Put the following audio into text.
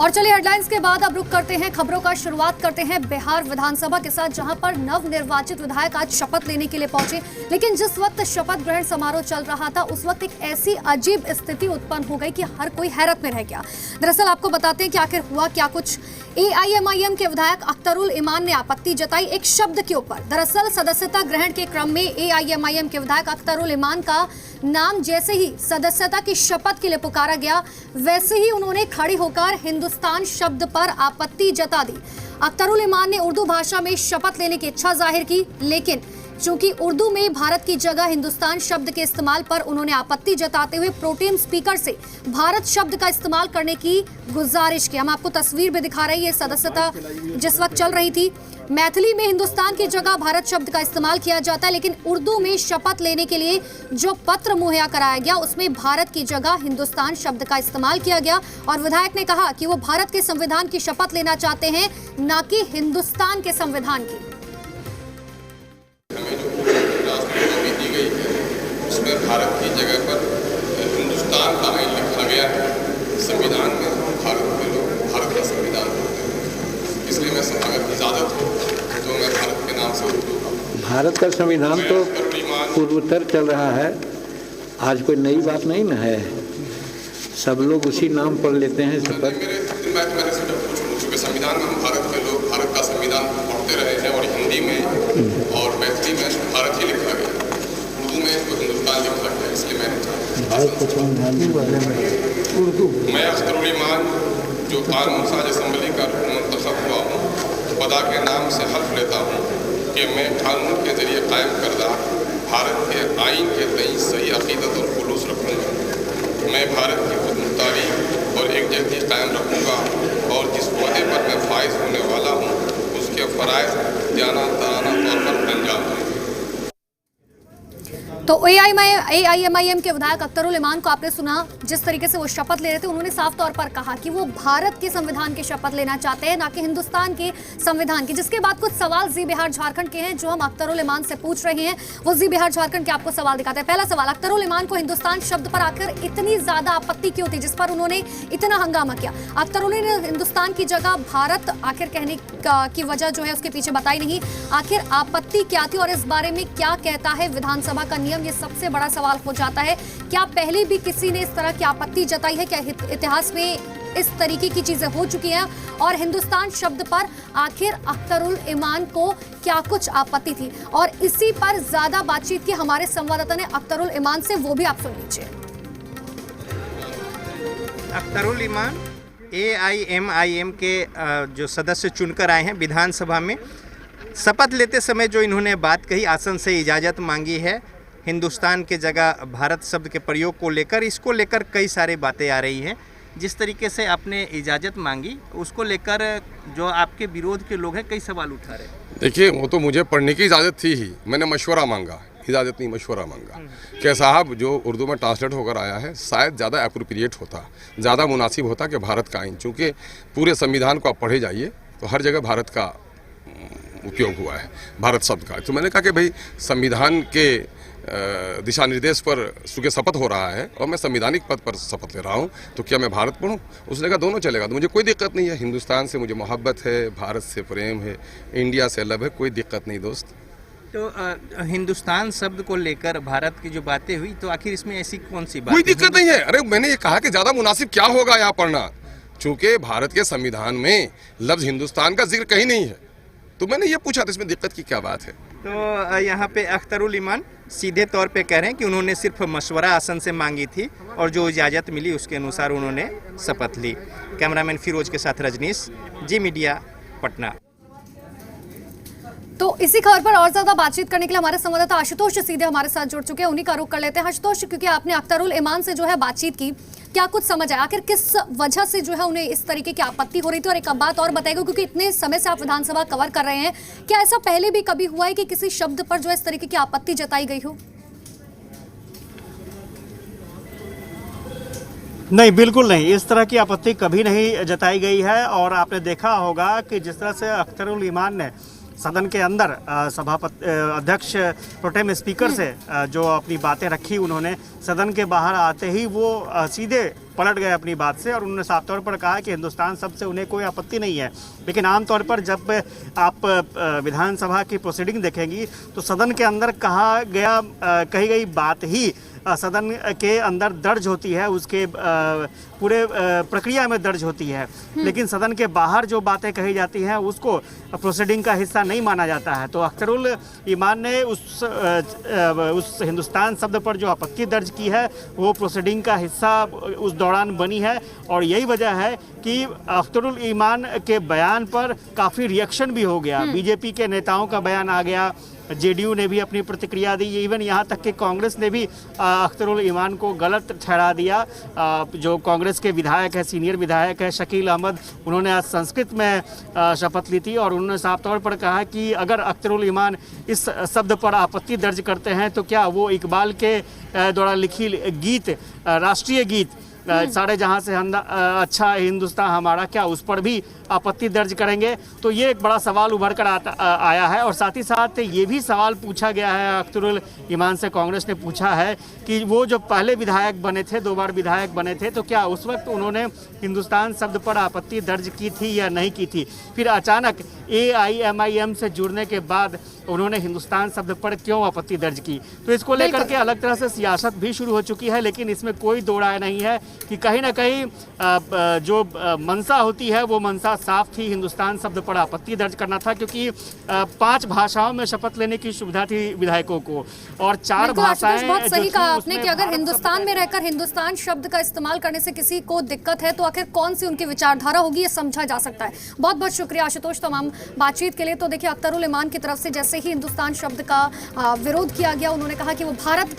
और चलिए हेडलाइंस के बाद अब रुक करते हैं खबरों का। शुरुआत करते हैं बिहार विधानसभा के साथ, जहां पर नवनिर्वाचित विधायक आज शपथ लेने के लिए पहुंचे। लेकिन जिस वक्त शपथ ग्रहण समारोह चल रहा था उस वक्त एक ऐसी अजीब स्थिति उत्पन्न हो गई कि हर कोई हैरत में रह गया। दरअसल आपको बताते हैं कि आखिर हुआ क्या कुछ। AIMIM के विधायक अख्तरुल इमान ने आपत्ति जताई एक शब्द के ऊपर। दरअसल सदस्यता ग्रहण के क्रम में AIMIM के विधायक अख्तरुल इमान का नाम जैसे ही सदस्यता की शपथ के लिए पुकारा गया, वैसे ही उन्होंने खड़ी होकर हिंदुस्तान शब्द पर आपत्ति जता दी। अख्तरुल इमान ने उर्दू भाषा में शपथ लेने की इच्छा जाहिर की, लेकिन चूंकि उर्दू में भारत की जगह हिंदुस्तान शब्द के इस्तेमाल पर उन्होंने आपत्ति जताते हुए प्रोटेम स्पीकर से भारत शब्द का इस्तेमाल करने की गुजारिश की। हम आपको तस्वीर भी दिखा रहे हैं। ये सदस्यता जिस वक्त चल रही थी, मैथिली में हिंदुस्तान की जगह भारत शब्द का इस्तेमाल किया जाता है, लेकिन उर्दू में शपथ लेने के लिए जो पत्र मुहैया कराया गया उसमें भारत की जगह हिंदुस्तान शब्द का इस्तेमाल किया गया। और विधायक ने कहा कि वो भारत के संविधान की शपथ लेना चाहते हैं, न कि हिंदुस्तान के संविधान की। उसमें भारत की जगह पर हिंदुस्तान का आइन लिखा गया है। संविधान में भारत के लोग भारत का संविधान होते हैं, इसलिए मैं अगर इजाज़त हो तो मैं भारत के नाम से उर्दू का। भारत का संविधान तो पूर्वोत्तर चल रहा है, आज कोई नई बात नहीं न है, सब लोग उसी नाम पर लेते हैं शपथ। मेरे से जब पूछूँ, चूँकि संविधान में हम भारत के लोग भारत का संविधान पढ़ते रहे हैं और हिंदी में और मैथिली में भारत ही लिखा गया, उर्दू में तो हिंदुस्तान लिखा गया, इसलिए मैंने मैं अख्तरुल इमान जो कानून साज असम्बली का मुंतखब हुआ हूँ, खुदा के नाम से हल्फ लेता हूँ कि मैं कानून के जरिए कायम करदा भारत के आइन के तई सही अकीदत और खुलूस रखूँगा। मैं भारत की खुदमुख्तारी और एकजहती कायम रखूँगा और जिस ओहदे पर मैं फाइज होने वाला हूँ उसके फ़राइज़ दयाना तौर पर अंजाम दूँगा। तो AIMIM के विधायक अख्तरुल इमान को आपने सुना, जिस तरीके से वो शपथ ले रहे थे। उन्होंने साफ तौर पर कहा कि वो भारत के संविधान की शपथ लेना चाहते हैं, ना कि हिंदुस्तान के संविधान की। जिसके बाद कुछ सवाल जी बिहार झारखंड के हैं जो हम अख्तरुल इमान से पूछ रहे हैं। वो जी बिहार झारखंड के आपको सवाल दिखाते हैं। पहला सवाल, अख्तरुल इमान को हिंदुस्तान शब्द पर आकर इतनी ज्यादा आपत्ति क्यों थी, जिस पर उन्होंने इतना हंगामा किया? अख्तरुल ने हिंदुस्तान की जगह भारत आखिर कहने की वजह जो है उसके पीछे बताई नहीं। आखिर आपत्ति क्या थी और इस बारे में क्या कहता है विधानसभा का नियम? ये सबसे बड़ा सवाल हो जाता है। क्या पहले भी किसी ने इस तरह की आपत्ति जताई है? क्या इतिहास में इस तरीके की चीजें हो चुकी हैं? और हिंदुस्तान शब्द पर आखिर अख्तरुल इमान को क्या कुछ आपत्ति थी? और इसी पर ज्यादा बातचीत की हमारे संवाददाता ने अख्तरुल इमान से, वो भी आप सुन लीजिए। अख्तरुल इमान AIMIM के जो सदस्य चुनकर आए हैं विधानसभा में, शपथ लेते समय जो इन्होंने बात कही, आसन से इजाज़त मांगी है हिंदुस्तान के जगह भारत शब्द के प्रयोग को लेकर, इसको लेकर कई सारी बातें आ रही हैं। जिस तरीके से आपने इजाज़त मांगी उसको लेकर जो आपके विरोध के लोग हैं कई सवाल उठा रहे हैं। देखिए, वो तो मुझे पढ़ने की इजाज़त थी ही, मैंने मशवरा मांगा, इजाज़त नहीं मशवरा मांगा कि साहब जो उर्दू में ट्रांसलेट होकर आया है शायद ज़्यादा अप्रोप्रिएट होता, ज़्यादा मुनासिब होता कि भारत का आइन, चूँकि पूरे संविधान को आप पढ़े जाइए तो हर जगह भारत का उपयोग हुआ है, भारत शब्द का। तो मैंने कहा कि भाई संविधान के दिशा निर्देश पर चूँकि शपथ हो रहा है और मैं संवैधानिक पद पर शपथ ले रहा हूँ, तो क्या मैं भारत पढ़ूँ? उसने कहा दोनों चलेगा। तो मुझे कोई दिक्कत नहीं है, हिंदुस्तान से मुझे मोहब्बत है, भारत से प्रेम है, इंडिया से लव है, कोई दिक्कत नहीं दोस्त। तो हिंदुस्तान शब्द को लेकर भारत की जो बातें हुई, तो आखिर इसमें ऐसी कौन सी बात? कोई दिक्कत नहीं है। अरे मैंने ये कहा कि ज़्यादा मुनासिब क्या होगा यहाँ पढ़ना, चूँकि भारत के संविधान में लफ्ज़ हिंदुस्तान का जिक्र कहीं नहीं है, तो मैंने ये पूछा था इसमें दिक्कत की क्या बात है। तो यहाँ पे अख्तरुल इमान सीधे तौर पे कह रहे हैं कि उन्होंने सिर्फ मशवरा आसन से मांगी थी और जो इजाज़त मिली उसके अनुसार उन्होंने शपथ ली। कैमरामैन फिरोज के साथ रजनीश, जी मीडिया, पटना। तो इसी खबर पर और ज्यादा बातचीत करने के लिए हमारे संवाददाता आशुतोष सीधे हमारे साथ जुड़ चुके हैं, उन्हीं का रुख कर लेते हैं। आशुतोष, क्योंकि आपने अख्तरुल इमान से जो है बातचीत की, क्या कुछ समझ आया आखिर किस वजह से जो है उन्हें इस तरीके की आपत्ति हो रही थी? और एक बात और बताएगा, क्योंकि इतने समय से आप विधानसभा कवर कर रहे हैं, क्या ऐसा पहले भी कभी हुआ है कि किसी शब्द पर जो है इस तरीके की आपत्ति जताई गई हो? नहीं, बिल्कुल नहीं, इस तरह की आपत्ति कभी नहीं जताई गई है। और आपने देखा होगा कि जिस तरह से अख्तरुल इमान ने सदन के अंदर अध्यक्ष प्रोटेम स्पीकर से जो अपनी बातें रखी, उन्होंने सदन के बाहर आते ही वो सीधे पलट गए अपनी बात से और उन्होंने साफ तौर पर कहा कि हिंदुस्तान सबसे उन्हें कोई आपत्ति नहीं है। लेकिन आमतौर पर जब आप विधानसभा की प्रोसीडिंग देखेंगी तो सदन के अंदर कही गई बात ही सदन के अंदर दर्ज होती है, उसके पूरे प्रक्रिया में दर्ज होती है। लेकिन सदन के बाहर जो बातें कही जाती हैं उसको प्रोसीडिंग का हिस्सा नहीं माना जाता है। तो अख्तरुल ईमान ने उस हिंदुस्तान शब्द पर जो आपत्ति दर्ज की है वो प्रोसीडिंग का हिस्सा उस दौरान बनी है और यही वजह है कि अख्तरुल ईमान के बयान पर काफ़ी रिएक्शन भी हो गया। बीजेपी के नेताओं का बयान आ गया, जेडीयू ने भी अपनी प्रतिक्रिया दी, इवन यहाँ तक कि कांग्रेस ने भी अख्तरुल ईमान को गलत ठहरा दिया। जो कांग्रेस के विधायक है, सीनियर विधायक है शकील अहमद, उन्होंने आज संस्कृत में शपथ ली थी और उन्होंने साफ तौर पर कहा कि अगर अख्तरुल ईमान इस शब्द पर आपत्ति दर्ज करते हैं तो क्या वो इकबाल के द्वारा लिखी गीत, राष्ट्रीय गीत सारे जहां से अच्छा हिंदुस्तान हमारा, क्या उस पर भी आपत्ति दर्ज करेंगे? तो ये एक बड़ा सवाल उभर कर आया है। और साथ ही साथ ये भी सवाल पूछा गया है, अख्तरुल ईमान से कांग्रेस ने पूछा है कि वो जो पहले विधायक बने थे, 2 बार विधायक बने थे, तो क्या उस वक्त उन्होंने हिंदुस्तान शब्द पर आपत्ति दर्ज की थी या नहीं की थी? फिर अचानक AIMIM से जुड़ने के बाद उन्होंने हिंदुस्तान शब्द पर क्यों आपत्ति दर्ज की? तो इसको लेकर के अलग तरह से सियासत भी शुरू हो चुकी है। लेकिन इसमें कोई दो राय नहीं है कि कहीं ना कहीं जो मंशा होती है वो मंशा साफ थी, हिंदुस्तान शब्द पर आपत्ति दर्ज करना था, क्योंकि 5 भाषाओं में शपथ लेने की सुविधा थी विधायकों को और 4 भाषाएं। बहुत सही कहा आपने कि अगर हिंदुस्तान में रहकर हिंदुस्तान शब्द का इस्तेमाल करने से किसी को दिक्कत है तो आखिर कौन सी उनकी विचारधारा होगी, ये समझा जा सकता है। बहुत बहुत शुक्रिया आशुतोष तमाम बातचीत के लिए। तो देखिए, अख्तरुल ईमान की तरफ से जैसे ही हिंदुस्तान शब्द का विरोध किया गया, उन्होंने कहा कि वो भारत